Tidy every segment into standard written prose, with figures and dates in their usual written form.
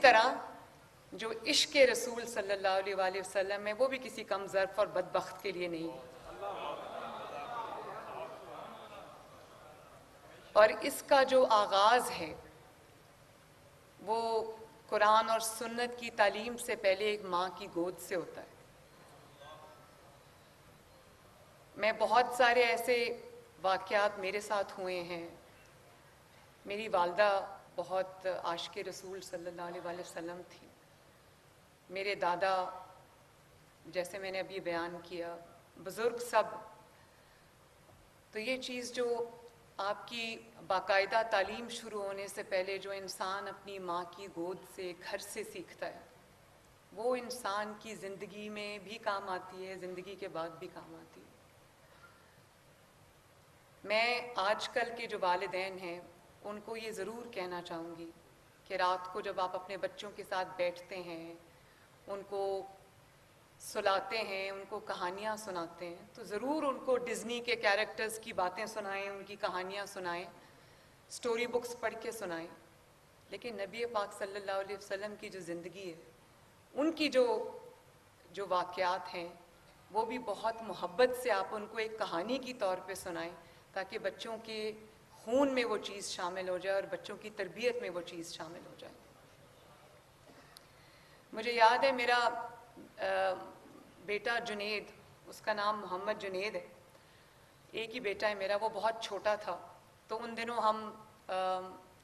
طرح جو عشق رسول صلی اللہ علیہ وآلہ وسلم ہے وہ بھی کسی کم ظرف اور بدبخت کے لیے نہیں ہے. اور اس کا جو آغاز ہے وہ قرآن اور سنت کی تعلیم سے پہلے ایک ماں کی گود سے ہوتا ہے. میں بہت سارے ایسے واقعات میرے ساتھ ہوئے ہیں. میری والدہ بہت عاشق رسول صلی اللہ علیہ وآلہ وسلم تھی. میرے دادا، جیسے میں نے ابھی بیان کیا، بزرگ سب. تو یہ چیز جو آپ کی باقاعدہ تعلیم شروع ہونے سے پہلے جو انسان اپنی ماں کی گود سے، گھر سے سیکھتا ہے، وہ انسان کی زندگی میں بھی کام آتی ہے، زندگی کے بعد بھی کام آتی ہے. میں آج کل کے جو والدین ہیں ان کو یہ ضرور کہنا چاہوں گی کہ رات کو جب آپ اپنے بچوں کے ساتھ بیٹھتے ہیں، ان کو سلاتے ہیں، ان کو کہانیاں سناتے ہیں، تو ضرور ان کو ڈزنی کے کیریکٹرز کی باتیں سنائیں، ان کی کہانیاں سنائیں، سٹوری بکس پڑھ کے سنائیں. لیکن نبی پاک صلی اللہ علیہ وسلم کی جو زندگی ہے، ان کی جو واقعات ہیں، وہ بھی بہت محبت سے آپ ان کو ایک کہانی کی طور پہ سنائیں تاکہ بچوں کے خون میں وہ چیز شامل ہو جائے اور بچوں کی تربیت میں وہ چیز شامل ہو جائے. مجھے یاد ہے میرا بیٹا جنید، اس کا نام محمد جنید ہے، ایک ہی بیٹا ہے میرا. وہ بہت چھوٹا تھا تو ان دنوں ہم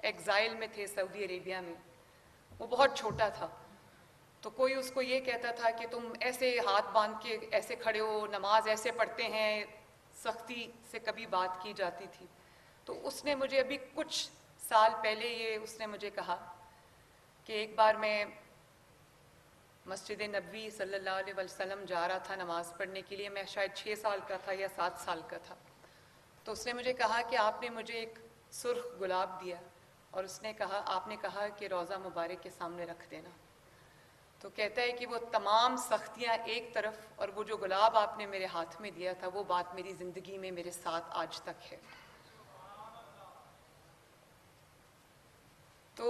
ایگزائل میں تھے سعودی عربیہ میں. وہ بہت چھوٹا تھا تو کوئی اس کو یہ کہتا تھا کہ تم ایسے ہاتھ باندھ کے ایسے کھڑے ہو، نماز ایسے پڑھتے ہیں. سختی سے کبھی بات کی جاتی تھی. تو اس نے مجھے ابھی کچھ سال پہلے اس نے مجھے کہا کہ ایک بار میں مسجد نبوی صلی اللہ علیہ وسلم جا رہا تھا نماز پڑھنے کے لیے. میں شاید 6 سال کا تھا یا 7 سال کا تھا. تو اس نے مجھے کہا کہ آپ نے مجھے ایک سرخ گلاب دیا اور آپ نے کہا کہ روضہ مبارک کے سامنے رکھ دینا. تو کہتا ہے کہ وہ تمام سختیاں ایک طرف اور وہ جو گلاب آپ نے میرے ہاتھ میں دیا تھا، وہ بات میری زندگی میں میرے ساتھ آج تک ہے. تو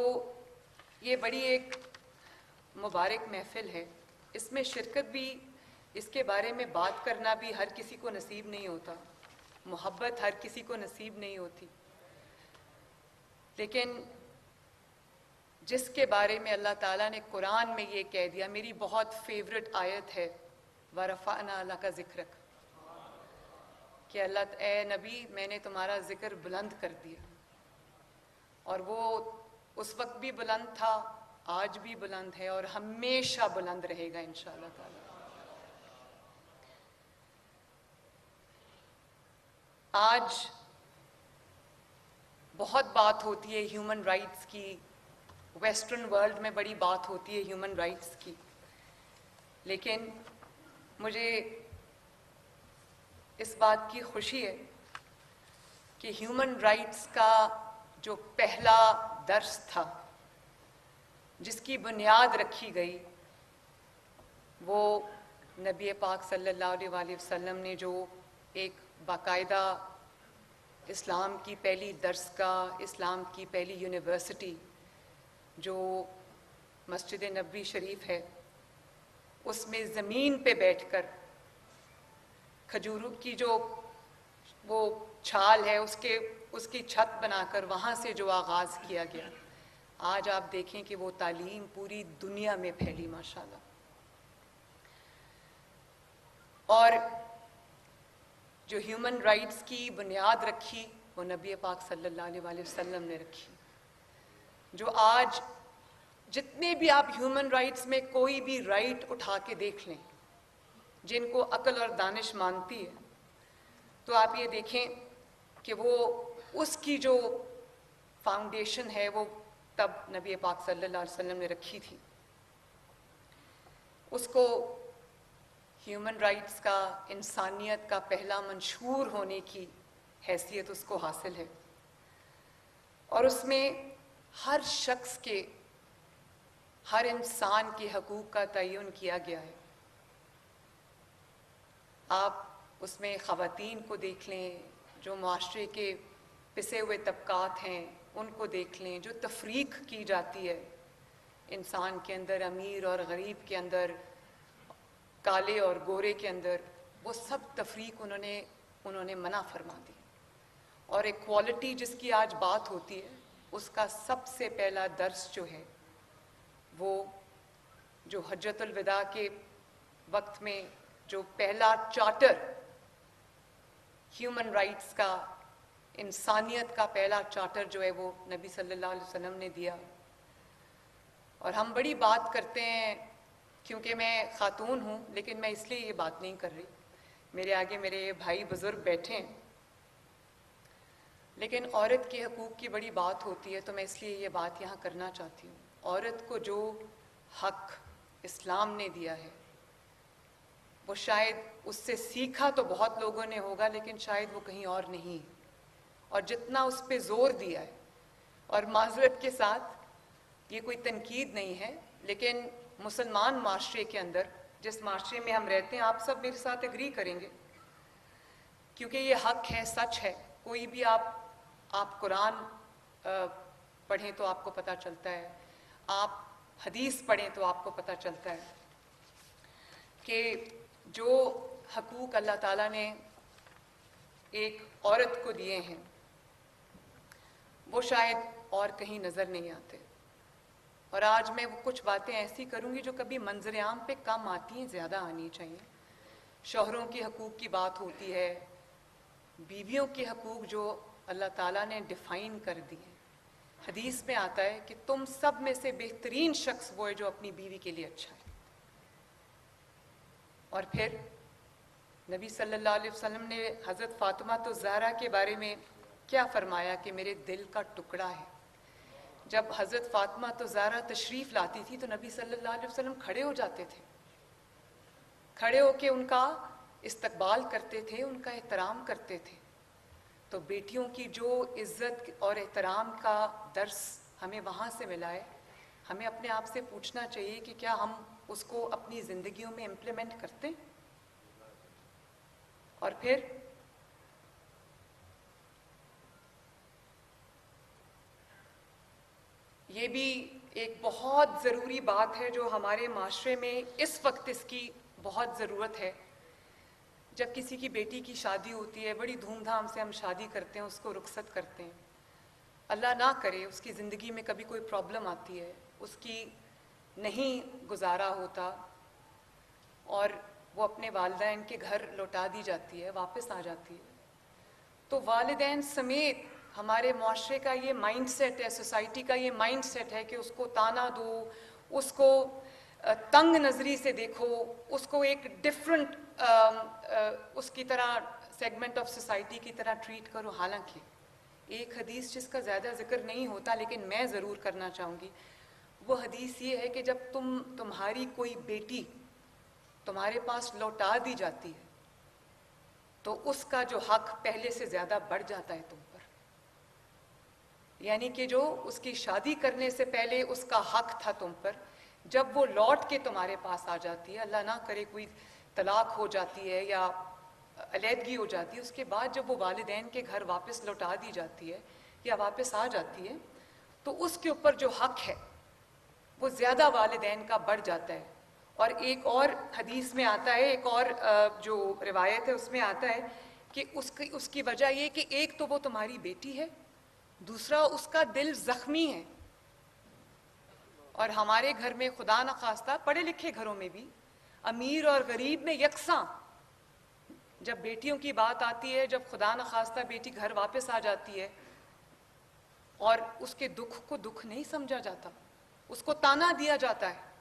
یہ بڑی ایک مبارک محفل ہے. اس میں شرکت بھی، اس کے بارے میں بات کرنا بھی ہر کسی کو نصیب نہیں ہوتا. محبت ہر کسی کو نصیب نہیں ہوتی. لیکن جس کے بارے میں اللہ تعالیٰ نے قرآن میں یہ کہہ دیا، میری بہت فیورٹ آیت ہے وَرَفَعْنَا لَكَ ذِكْرَكَ، کہ اے نبی میں نے تمہارا ذکر بلند کر دیا. اور وہ اس وقت بھی بلند تھا، آج بھی بلند ہے اور ہمیشہ بلند رہے گا انشاءاللہ تعالی. آج بہت بات ہوتی ہے ہیومن رائٹس کی، ویسٹرن ورلڈ میں بڑی بات ہوتی ہے ہیومن رائٹس کی. لیکن مجھے اس بات کی خوشی ہے کہ ہیومن رائٹس کا جو پہلا درس تھا، جس کی بنیاد رکھی گئی، وہ نبی پاک صلی اللہ علیہ وآلہ وسلم نے جو ایک باقاعدہ اسلام کی پہلی درسگاہ، اسلام کی پہلی یونیورسٹی جو مسجد نبوی شریف ہے، اس میں زمین پہ بیٹھ کر کھجوروں کی جو وہ چھال ہے اس کی چھت بنا کر وہاں سے جو آغاز کیا گیا، آج آپ دیکھیں کہ وہ تعلیم پوری دنیا میں پھیلی ماشاءاللہ. اور جو ہیومن رائٹس کی بنیاد رکھی وہ نبی پاک صلی اللہ علیہ وآلہ وسلم نے رکھی. جو آج جتنے بھی آپ ہیومن رائٹس میں کوئی بھی رائٹ اٹھا کے دیکھ لیں جن کو عقل اور دانش مانتی ہے، تو آپ یہ دیکھیں کہ وہ اس کی جو فاؤنڈیشن ہے وہ تب نبی پاک صلی اللہ علیہ وسلم نے رکھی تھی. اس کو ہیومن رائٹس کا، انسانیت کا پہلا منشور ہونے کی حیثیت اس کو حاصل ہے. اور اس میں ہر شخص کے، ہر انسان کے حقوق کا تعین کیا گیا ہے. آپ اس میں خواتین کو دیکھ لیں، جو معاشرے کے پسے ہوئے طبقات ہیں ان کو دیکھ لیں، جو تفریق کی جاتی ہے انسان کے اندر، امیر اور غریب کے اندر، کالے اور گورے کے اندر، وہ سب تفریق انہوں نے منع فرما دی. اور ایکوالٹی جس کی آج بات ہوتی ہے، اس کا سب سے پہلا درس جو ہے وہ جو حجۃ الوداع کے وقت میں جو پہلا چارٹر ہیومن رائٹس کا، انسانیت کا پہلا چارٹر جو ہے وہ نبی صلی اللہ علیہ وسلم نے دیا. اور ہم بڑی بات کرتے ہیں کیونکہ میں خاتون ہوں، لیکن میں اس لیے یہ بات نہیں کر رہی. میرے آگے میرے بھائی بزرگ بیٹھے ہیں، لیکن عورت کے حقوق کی بڑی بات ہوتی ہے، تو میں اس لیے یہ بات یہاں کرنا چاہتی ہوں. عورت کو جو حق اسلام نے دیا ہے، وہ شاید اس سے سیکھا تو بہت لوگوں نے ہوگا، لیکن شاید وہ کہیں اور نہیں. اور جتنا اس پہ زور دیا ہے، اور معذرت کے ساتھ یہ کوئی تنقید نہیں ہے، لیکن مسلمان معاشرے کے اندر، جس معاشرے میں ہم رہتے ہیں، آپ سب میرے ساتھ اگری کریں گے، کیونکہ یہ حق ہے، سچ ہے. کوئی بھی آپ قرآن پڑھیں تو آپ کو پتہ چلتا ہے، آپ حدیث پڑھیں تو آپ کو پتہ چلتا ہے کہ جو حقوق اللہ تعالیٰ نے ایک عورت کو دیے ہیں، وہ شاید اور کہیں نظر نہیں آتے. اور آج میں وہ کچھ باتیں ایسی کروں گی جو کبھی منظر عام پہ کم آتی ہیں، زیادہ آنی چاہیے. شوہروں کے حقوق کی بات ہوتی ہے، بیویوں کے حقوق جو اللہ تعالیٰ نے ڈیفائن کر دیے. حدیث میں آتا ہے کہ تم سب میں سے بہترین شخص وہ ہے جو اپنی بیوی کے لیے اچھا ہے. اور پھر نبی صلی اللہ علیہ وسلم نے حضرت فاطمہ الزہرا کے بارے میں کیا فرمایا کہ میرے دل کا ٹکڑا ہے. جب حضرت فاطمہ الزہرا تشریف لاتی تھی تو نبی صلی اللہ علیہ وسلم کھڑے ہو جاتے تھے، کھڑے ہو کے ان کا استقبال کرتے تھے، ان کا احترام کرتے تھے. تو بیٹیوں کی جو عزت اور احترام کا درس ہمیں وہاں سے ملا ہے، ہمیں اپنے آپ سے پوچھنا چاہیے کہ کیا ہم اس کو اپنی زندگیوں میں امپلیمنٹ کرتے ہیں. اور پھر یہ بھی ایک بہت ضروری بات ہے جو ہمارے معاشرے میں اس وقت اس کی بہت ضرورت ہے. جب کسی کی بیٹی کی شادی ہوتی ہے، بڑی دھوم دھام سے ہم شادی کرتے ہیں، اس کو رخصت کرتے ہیں. اللہ نہ کرے اس کی زندگی میں کبھی کوئی پرابلم آتی ہے، اس کی نہیں گزارا ہوتا اور وہ اپنے والدین کے گھر لوٹا دی جاتی ہے، واپس آ جاتی ہے. تو والدین سمیت ہمارے معاشرے کا یہ مائنڈ سیٹ ہے، سوسائٹی کا یہ مائنڈ سیٹ ہے کہ اس کو تانا دو، اس کو تنگ نظری سے دیکھو، اس کو ایک ڈفرنٹ اس کی طرح سیگمنٹ آف سوسائٹی کی طرح ٹریٹ کرو. حالانکہ ایک حدیث جس کا زیادہ ذکر نہیں ہوتا لیکن میں ضرور کرنا چاہوں گی، وہ حدیث یہ ہے کہ جب تمہاری کوئی بیٹی تمہارے پاس لوٹا دی جاتی ہے تو اس کا جو حق پہلے سے زیادہ بڑھ جاتا ہے تم پر. یعنی کہ جو اس کی شادی کرنے سے پہلے اس کا حق تھا تم پر، جب وہ لوٹ کے تمہارے پاس آ جاتی ہے، اللہ نہ کرے کوئی طلاق ہو جاتی ہے یا علیحدگی ہو جاتی ہے، اس کے بعد جب وہ والدین کے گھر واپس لوٹا دی جاتی ہے یا واپس آ جاتی ہے، تو اس کے اوپر جو حق ہے وہ زیادہ والدین کا بڑھ جاتا ہے. اور ایک اور حدیث میں آتا ہے، ایک اور جو روایت ہے اس میں آتا ہے کہ اس کی وجہ یہ کہ ایک تو وہ تمہاری بیٹی ہے، دوسرا اس کا دل زخمی ہے. اور ہمارے گھر میں خدا نخواستہ پڑھے لکھے گھروں میں بھی امیر اور غریب میں یکساں جب بیٹیوں کی بات آتی ہے، جب خدا نخواستہ بیٹی گھر واپس آ جاتی ہے اور اس کے دکھ کو دکھ نہیں سمجھا جاتا، اس کو تانا دیا جاتا ہے،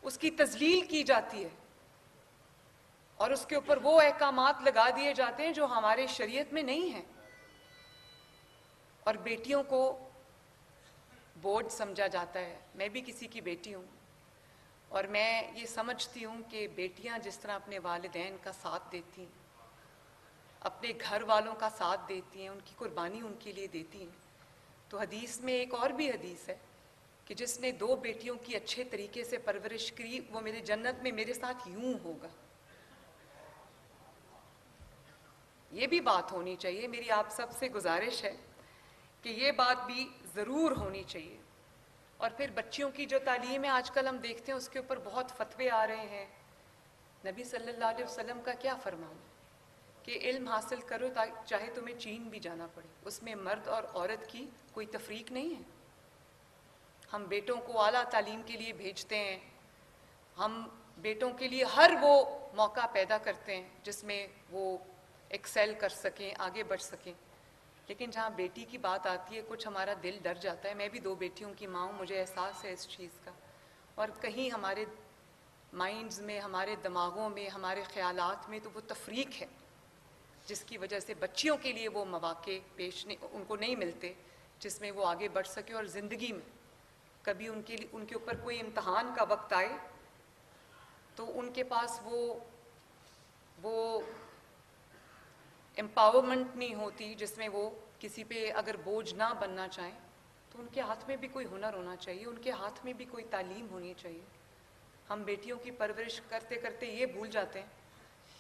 اس کی تذلیل کی جاتی ہے اور اس کے اوپر وہ احکامات لگا دیے جاتے ہیں جو ہمارے شریعت میں نہیں ہیں، اور بیٹیوں کو بوجھ سمجھا جاتا ہے. میں بھی کسی کی بیٹی ہوں اور میں یہ سمجھتی ہوں کہ بیٹیاں جس طرح اپنے والدین کا ساتھ دیتی ہیں، اپنے گھر والوں کا ساتھ دیتی ہیں، ان کی قربانی ان کے لیے دیتی ہیں، تو حدیث میں ایک اور بھی حدیث ہے کہ جس نے 2 بیٹیوں کی اچھے طریقے سے پرورش کی، وہ میرے جنت میں میرے ساتھ یوں ہوگا. یہ بھی بات ہونی چاہیے. میری آپ سب سے گزارش ہے کہ یہ بات بھی ضرور ہونی چاہیے. اور پھر بچیوں کی جو تعلیم ہے آج کل ہم دیکھتے ہیں اس کے اوپر بہت فتوے آ رہے ہیں. نبی صلی اللہ علیہ وسلم کا کیا فرمان کہ علم حاصل کرو چاہے تمہیں چین بھی جانا پڑے. اس میں مرد اور عورت کی کوئی تفریق نہیں ہے. ہم بیٹوں کو اعلیٰ تعلیم کے لیے بھیجتے ہیں, ہم بیٹوں کے لیے ہر وہ موقع پیدا کرتے ہیں جس میں وہ ایکسیل کر سکیں, آگے بڑھ سکیں. لیکن جہاں بیٹی کی بات آتی ہے کچھ ہمارا دل ڈر جاتا ہے. میں بھی 2 بیٹیوں کی ماں ہوں, مجھے احساس ہے اس چیز کا. اور کہیں ہمارے مائنڈز میں, ہمارے دماغوں میں, ہمارے خیالات میں تو وہ تفریق ہے جس کی وجہ سے بچیوں کے لیے وہ مواقع ان کو نہیں ملتے جس میں وہ آگے بڑھ سکے. اور زندگی میں کبھی ان کے اوپر کوئی امتحان کا وقت آئے تو ان کے پاس وہ امپاورمنٹ نہیں ہوتی جس میں وہ کسی پہ اگر بوجھ نہ بننا چاہیں. تو ان کے ہاتھ میں بھی کوئی ہنر ہونا چاہیے, ان کے ہاتھ میں بھی کوئی تعلیم ہونی چاہیے. ہم بیٹیوں کی پرورش کرتے کرتے یہ بھول جاتے ہیں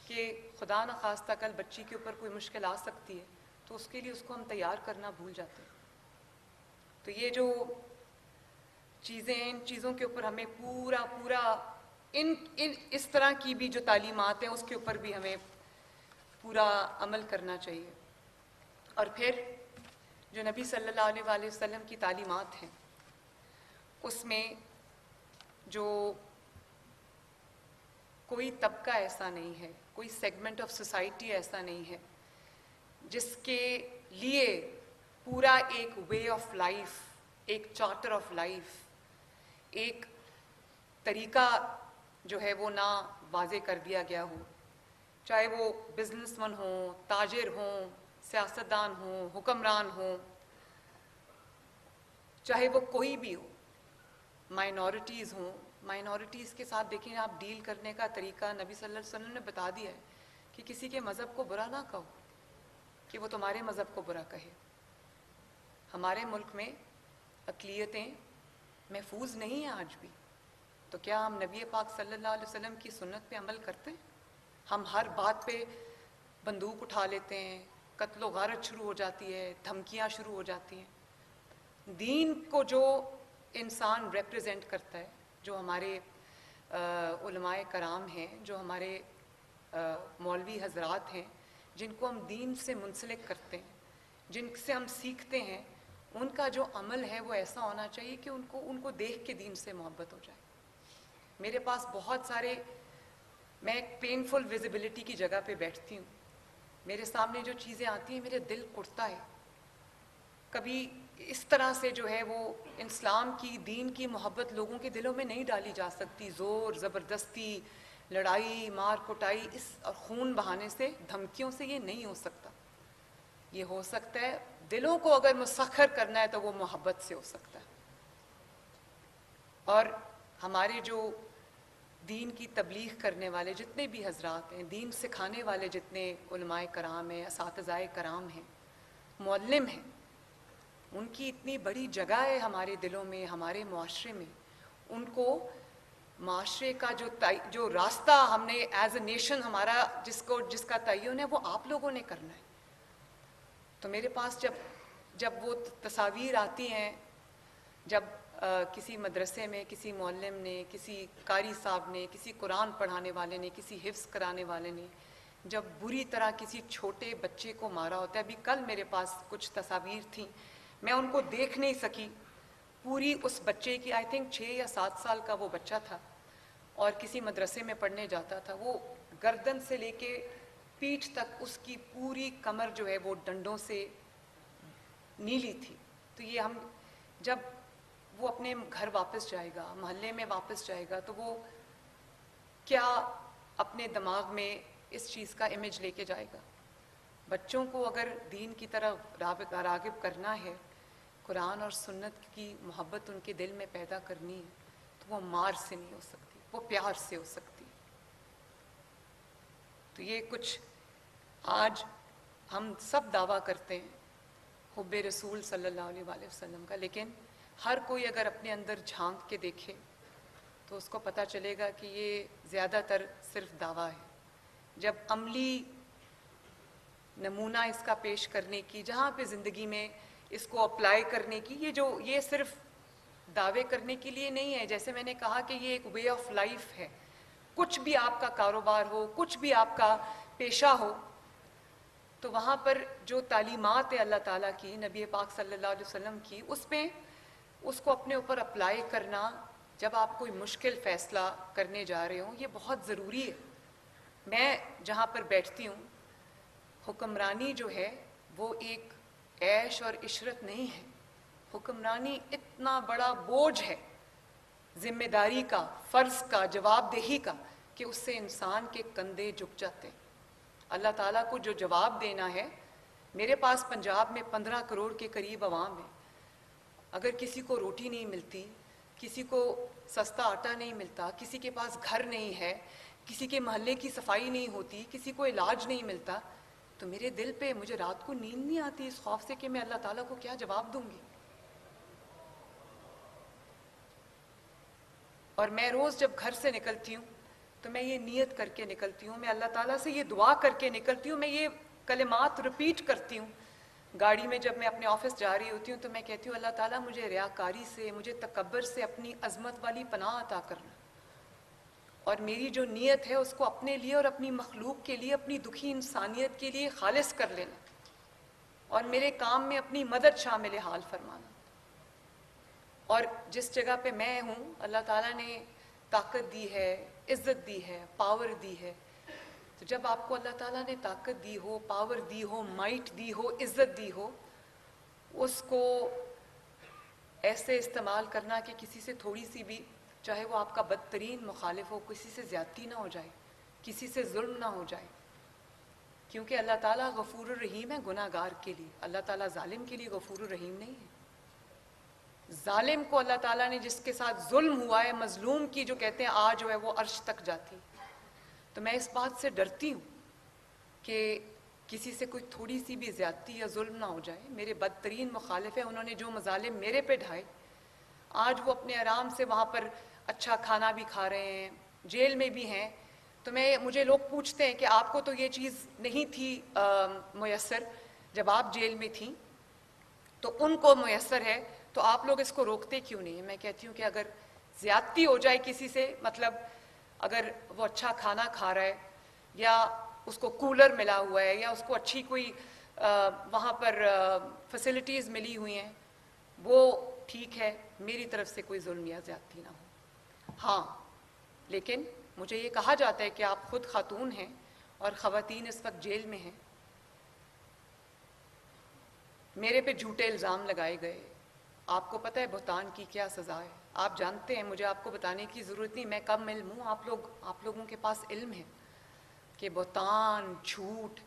کہ خدا نخواستہ کل بچی کے اوپر کوئی مشکل آ سکتی ہے تو اس کے لیے اس کو ہم تیار کرنا بھول جاتے ہیں. تو یہ جو چیزیں ہیں, ان چیزوں کے اوپر ہمیں پورا اس طرح کی بھی جو تعلیمات ہیں اس کے اوپر بھی ہمیں پورا عمل کرنا چاہیے. اور پھر جو نبی صلی اللہ علیہ وآلہ وسلم کی تعلیمات ہیں اس میں جو کوئی طبقہ ایسا نہیں ہے, کوئی سیگمنٹ آف سوسائٹی ایسا نہیں ہے جس کے لیے پورا ایک وے آف لائف, ایک چارٹر آف لائف, ایک طریقہ جو ہے وہ نہ واضح کر دیا گیا ہو. چاہے وہ بزنس مین ہوں, تاجر ہوں, سیاستدان ہوں, حکمران ہوں, چاہے وہ کوئی بھی ہو, مائنورٹیز ہوں. مائنورٹیز کے ساتھ دیکھیں آپ ڈیل کرنے کا طریقہ نبی صلی اللہ علیہ وسلم نے بتا دیا ہے کہ کسی کے مذہب کو برا نہ کہو کہ وہ تمہارے مذہب کو برا کہے. ہمارے ملک میں اقلیتیں محفوظ نہیں ہیں آج بھی, تو کیا ہم نبی پاک صلی اللہ علیہ وسلم کی سنت پہ عمل کرتے ہیں؟ ہم ہر بات پہ بندوق اٹھا لیتے ہیں, قتل و غارت شروع ہو جاتی ہے, دھمکیاں شروع ہو جاتی ہیں. دین کو جو انسان ریپریزنٹ کرتا ہے, جو ہمارے علماء کرام ہیں, جو ہمارے مولوی حضرات ہیں, جن کو ہم دین سے منسلک کرتے ہیں, جن سے ہم سیکھتے ہیں, ان کا جو عمل ہے وہ ایسا ہونا چاہیے کہ ان کو دیکھ کے دین سے محبت ہو جائے. میرے پاس بہت سارے, میں ایک پینفل ویزیبلٹی کی جگہ پہ بیٹھتی ہوں, میرے سامنے جو چیزیں آتی ہیں میرے دل اٹھتا ہے. کبھی اس طرح سے جو ہے وہ اسلام کی, دین کی محبت لوگوں کے دلوں میں نہیں ڈالی جا سکتی. زور, زبردستی, لڑائی, مار کٹائی, اس اور خون بہانے سے, دھمکیوں سے یہ نہیں ہو سکتا. یہ ہو سکتا ہے دلوں کو اگر مسخر کرنا ہے تو وہ محبت سے ہو سکتا ہے. اور ہمارے جو دین کی تبلیغ کرنے والے جتنے بھی حضرات ہیں, دین سکھانے والے جتنے علماء کرام ہیں, اساتذہ کرام ہیں, معلم ہیں, ان کی اتنی بڑی جگہ ہے ہمارے دلوں میں, ہمارے معاشرے میں. ان کو معاشرے کا جو راستہ ہم نے ایز اے نیشن ہمارا جس کا تعین ہے وہ آپ لوگوں نے کرنا ہے. تو میرے پاس جب وہ تصاویر آتی ہیں, جب کسی مدرسے میں کسی معلم نے, کسی قاری صاحب نے, کسی قرآن پڑھانے والے نے, کسی حفظ کرانے والے نے جب بری طرح کسی چھوٹے بچے کو مارا ہوتا ہے. ابھی کل میرے پاس کچھ تصاویر تھیں, میں ان کو دیکھ نہیں سکی پوری. اس بچے کی آئی تھنک 6 یا 7 سال کا وہ بچہ تھا اور کسی مدرسے میں پڑھنے جاتا تھا. وہ گردن سے لے کے پیٹھ تک اس کی پوری کمر جو ہے وہ ڈنڈوں سے نیلی تھی. تو یہ ہم جب وہ اپنے گھر واپس جائے گا, محلے میں واپس جائے گا, تو وہ کیا اپنے دماغ میں اس چیز کا امیج لے کے جائے گا. بچوں کو اگر دین کی طرف راغب کرنا ہے, قرآن اور سنت کی محبت ان کے دل میں پیدا کرنی ہے, تو وہ مار سے نہیں ہو سکتی, وہ پیار سے ہو سکتی. تو یہ کچھ آج ہم سب دعویٰ کرتے ہیں حب رسول صلی اللہ علیہ وآلہ وسلم کا, لیکن ہر کوئی اگر اپنے اندر جھانک کے دیکھے تو اس کو پتہ چلے گا کہ یہ زیادہ تر صرف دعویٰ ہے. جب عملی نمونہ اس کا پیش کرنے کی, جہاں پہ زندگی میں اس کو اپلائی کرنے کی, یہ صرف دعوے کرنے کے لیے نہیں ہے. جیسے میں نے کہا کہ یہ ایک وے آف لائف ہے. کچھ بھی آپ کا کاروبار ہو, کچھ بھی آپ کا پیشہ ہو, تو وہاں پر جو تعلیمات ہے اللہ تعالیٰ کی, نبی پاک صلی اللہ علیہ وسلم کی, اس میں اس کو اپنے اوپر اپلائی کرنا جب آپ کوئی مشکل فیصلہ کرنے جا رہے ہوں, یہ بہت ضروری ہے. میں جہاں پر بیٹھتی ہوں, حکمرانی جو ہے وہ ایک عیش اور عشرت نہیں ہے. حکمرانی اتنا بڑا بوجھ ہے, ذمہ داری کا, فرض کا, جواب دہی کا, کہ اس سے انسان کے کندھے جھک جاتے ہیں. اللہ تعالیٰ کو جو جواب دینا ہے, میرے پاس پنجاب میں 15 کروڑ کے قریب عوام ہے. اگر کسی کو روٹی نہیں ملتی, کسی کو سستا آٹا نہیں ملتا, کسی کے پاس گھر نہیں ہے, کسی کے محلے کی صفائی نہیں ہوتی, کسی کو علاج نہیں ملتا, تو میرے دل پہ مجھے رات کو نیند نہیں آتی اس خوف سے کہ میں اللہ تعالیٰ کو کیا جواب دوں گی. اور میں روز جب گھر سے نکلتی ہوں تو میں یہ نیت کر کے نکلتی ہوں, میں اللہ تعالیٰ سے یہ دعا کر کے نکلتی ہوں, میں یہ کلمات رپیٹ کرتی ہوں. گاڑی میں جب میں اپنے آفس جا رہی ہوتی ہوں تو میں کہتی ہوں, اللہ تعالیٰ مجھے ریاکاری سے, مجھے تکبر سے اپنی عظمت والی پناہ عطا کرنا, اور میری جو نیت ہے اس کو اپنے لیے اور اپنی مخلوق کے لیے, اپنی دکھی انسانیت کے لیے خالص کر لینا, اور میرے کام میں اپنی مدد شامل حال فرمانا. اور جس جگہ پہ میں ہوں, اللہ تعالیٰ نے طاقت دی ہے, عزت دی ہے, پاور دی ہے, تو جب آپ کو اللہ تعالیٰ نے طاقت دی ہو, پاور دی ہو, مائٹ دی ہو, عزت دی ہو, اس کو ایسے استعمال کرنا کہ کسی سے تھوڑی سی بھی, چاہے وہ آپ کا بدترین مخالف ہو, کسی سے زیادتی نہ ہو جائے, کسی سے ظلم نہ ہو جائے. کیونکہ اللہ تعالیٰ غفور الرحیم ہے گناہ گار کے لیے, اللہ تعالیٰ ظالم کے لیے غفور الرحیم نہیں ہے. ظالم کو اللہ تعالیٰ نے, جس کے ساتھ ظلم ہوا ہے, مظلوم کی جو کہتے ہیں آج جو ہے وہ عرش تک جاتی. تو میں اس بات سے ڈرتی ہوں کہ کسی سے کوئی تھوڑی سی بھی زیادتی یا ظلم نہ ہو جائے. میرے بدترین مخالف ہیں, انہوں نے جو مظالم میرے پہ ڈھائے, آج وہ اپنے آرام سے وہاں پر اچھا کھانا بھی کھا رہے ہیں, جیل میں بھی ہیں. تو مجھے لوگ پوچھتے ہیں کہ آپ کو تو یہ چیز نہیں تھی میسر جب آپ جیل میں تھیں, تو ان کو میسر ہے, تو آپ لوگ اس کو روکتے کیوں نہیں؟ میں کہتی ہوں کہ اگر زیادتی ہو جائے کسی سے, مطلب اگر وہ اچھا کھانا کھا رہا ہے, یا اس کو کولر ملا ہوا ہے, یا اس کو اچھی کوئی وہاں پر فیسلٹیز ملی ہوئی ہیں, وہ ٹھیک ہے, میری طرف سے کوئی ظلم یا زیادتی نہ ہو. ہاں, لیکن مجھے یہ کہا جاتا ہے کہ آپ خود خاتون ہیں اور خواتین اس وقت جیل میں ہیں. میرے پہ جھوٹے الزام لگائے گئے. آپ کو پتہ ہے بہتان کی کیا سزا ہے؟ آپ جانتے ہیں, مجھے آپ کو بتانے کی ضرورت نہیں, میں کم علم ہوں, آپ لوگوں کے پاس علم ہے کہ بہتان, جھوٹ,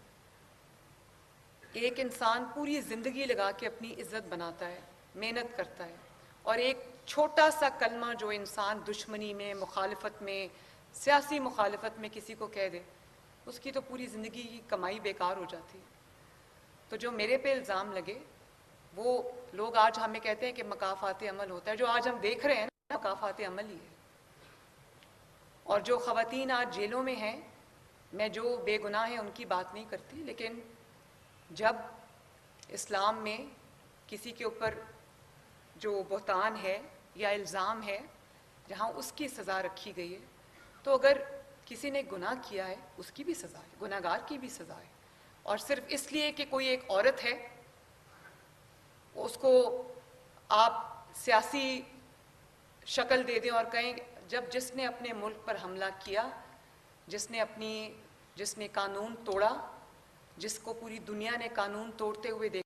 ایک انسان پوری زندگی لگا کے اپنی عزت بناتا ہے, محنت کرتا ہے, اور ایک چھوٹا سا کلمہ جو انسان دشمنی میں, مخالفت میں, سیاسی مخالفت میں کسی کو کہہ دے, اس کی تو پوری زندگی کی کمائی بیکار ہو جاتی. تو جو میرے پہ الزام لگے, وہ لوگ آج ہمیں کہتے ہیں کہ مکافات عمل ہوتا ہے. جو آج ہم دیکھ رہے ہیں نا, مکافات عمل ہی ہے. اور جو خواتین آج جیلوں میں ہیں, میں جو بے گناہ ہیں ان کی بات نہیں کرتی, لیکن جب اسلام میں کسی کے اوپر جو بہتان ہے یا الزام ہے, جہاں اس کی سزا رکھی گئی ہے, تو اگر کسی نے گناہ کیا ہے اس کی بھی سزا ہے, گناہ گار کی بھی سزا ہے. اور صرف اس لیے کہ کوئی ایک عورت ہے, اس کو آپ سیاسی شکل دے دیں اور کہیں, جس نے اپنے ملک پر حملہ کیا, جس نے قانون توڑا, جس کو پوری دنیا نے قانون توڑتے ہوئے دیکھا,